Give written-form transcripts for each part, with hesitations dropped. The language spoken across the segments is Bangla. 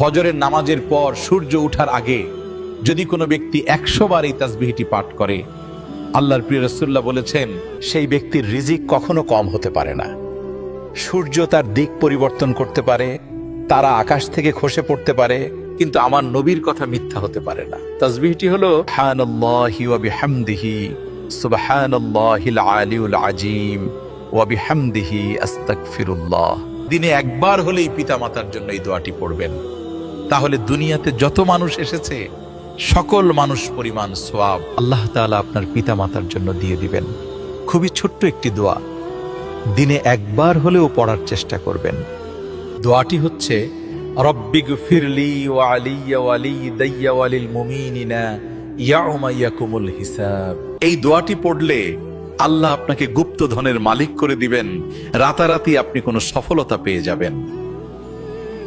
ফজরের নামাজের পর সূর্য ওঠার আগে যদি কোনো ব্যক্তি 100 বার এই তাসবিহটি পাঠ করে, আল্লাহর প্রিয় রাসূলুল্লাহ বলেছেন সেই ব্যক্তির রিজিক কখনো কম হতে পারে না। সূর্য তার দিক পরিবর্তন করতে পারে, তারা আকাশ থেকে খসে পড়তে পারে, কিন্তু আমার নবীর কথা মিথ্যা হতে পারে না। তাসবিহটি হলো সুবহানাল্লাহি ওয়া বিহামদিহি সুবহানাল্লাহিল আলিয়্যুল আযীম ওয়া বিহামদিহি আস্তাগফিরুল্লাহ। দিনে একবার হলেই পিতামাতার জন্য এই দোয়াটি পড়বেন, তাহলে দুনিয়াতে যত মানুষ এসেছে সকল মানুষ পরিমাণ সওয়াব আল্লাহ তাআলা আপনার পিতামাতার জন্য দিয়ে দিবেন। খুবই ছোট্ট একটি দোয়া, দিনে একবার হলেও পড়ার চেষ্টা করবেন। দোয়াটি হচ্ছে রব্বিগফিরলি ওয়া আলিয়া ওয়া লিদাইয়া ওয়া লিল মুমিনিনা ইয়াউমা ইয়াকুমুল হিসাব। এই দোয়াটি পড়লে আল্লাহ আপনাকে গুপ্ত ধনের মালিক করে দিবেন, রাতারাতি আপনি কোনো সফলতা পেয়ে যাবেন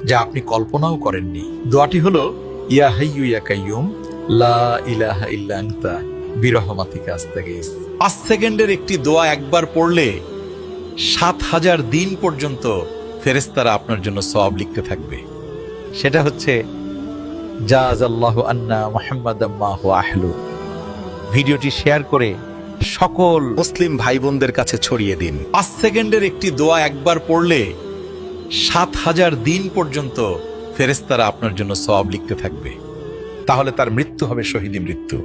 যা আপনি কল্পনাও করেননি। দোয়াটি হলো ইয়া হাইয়্যু ইয়া কাইয়্যুম লা ইলাহা ইল্লা আনতা বিরহমাতিকা আস্তাগীস। 5 সেকেন্ডের একটি দোয়া একবার পড়লে 7000 দিন পর্যন্ত ফেরেশতারা আপনার জন্য সওয়াব লিখতে থাকবে। সেটা হচ্ছে জাযাল্লাহু আন্না মুহাম্মাদাম মা হুয়া আহলু। ভিডিওটি শেয়ার করে সকল মুসলিম ভাই বোনদের কাছে ছড়িয়ে দিন। 5 সেকেন্ডের একটি দোয়া একবার পড়লে 7000 দিন পর্যন্ত ফেরেশতারা আপনার জন্য সওয়াব লিখতে থাকবে। তাহলে তার মৃত্যু হবে শহীদি মৃত্যু।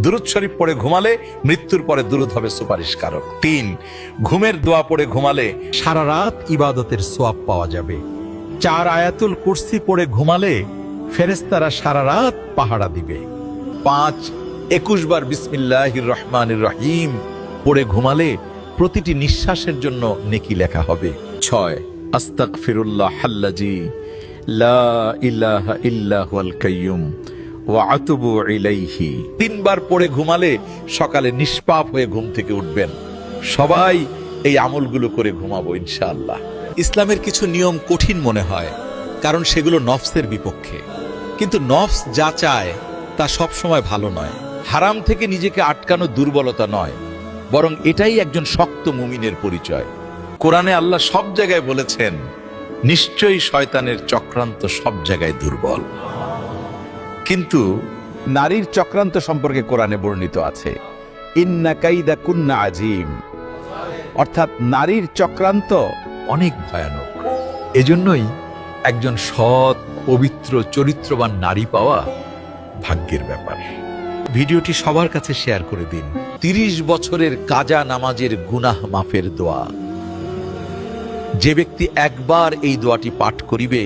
দুরূদ শরীফ পড়ে ঘুমালে মৃত্যুর পরে দুরূদ হবে সুপারিশকারক। 3, ঘুমের দোয়া পড়ে ঘুমালে সারা রাত ইবাদতের সওয়াব পাওয়া যাবে। 4, আয়াতুল কুরসি পড়ে ঘুমালে ফেরেশতারা সারা রাত পাহারা দিবে। 5, 21 বার বিসমিল্লাহির রহমানির রহিম পড়ে ঘুমালে প্রতিটি নিঃশ্বাসের জন্য নেকি লেখা হবে। 6, আস্তাগফিরুল্লাহ আল্লাযী লা ইলাহা ইল্লা হুয়াল কাইয়্যুম ওয়া আতুবু ইলাইহি। 3 বার পড়ে ঘুমালে সকালে নিষ্পাপ হয়ে ঘুম থেকে উঠবেন। সবাই এই আমলগুলো করে ঘুমাবো ইনশাআল্লাহ। ইসলামের কিছু নিয়ম কঠিন মনে হয়, কারণ সেগুলো নফসের বিপক্ষে, কিন্তু নফস যা চায় তা সব সময় ভালো নয়। হারাম থেকে নিজেকে আটকানো দুর্বলতা নয়, বরং এটাই একজন শক্ত মুমিনের পরিচয়। কোরআনে আল্লাহ সব জায়গায় বলেছেন নিশ্চয়ই শয়তানের চক্রান্ত সব জায়গায় দুর্বল। কিন্তু নারীর চক্রান্ত সম্পর্কে কোরআনে বর্ণিত আছে ইন্না কাইদা কুন্না আযীম, অর্থাৎ নারীর চক্রান্ত অনেক ভয়ানক। এজন্যই একজন সৎ পবিত্র চরিত্রবান নারী পাওয়া ভাগ্যের ব্যাপার। ভিডিওটি সবার কাছে শেয়ার করে দিন। 30 বছরের কাজা নামাজের গুনাহ মাফের দোয়া। যে ব্যক্তি একবার এই দোয়াটি পাঠ করিবে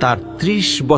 তার 30 বছর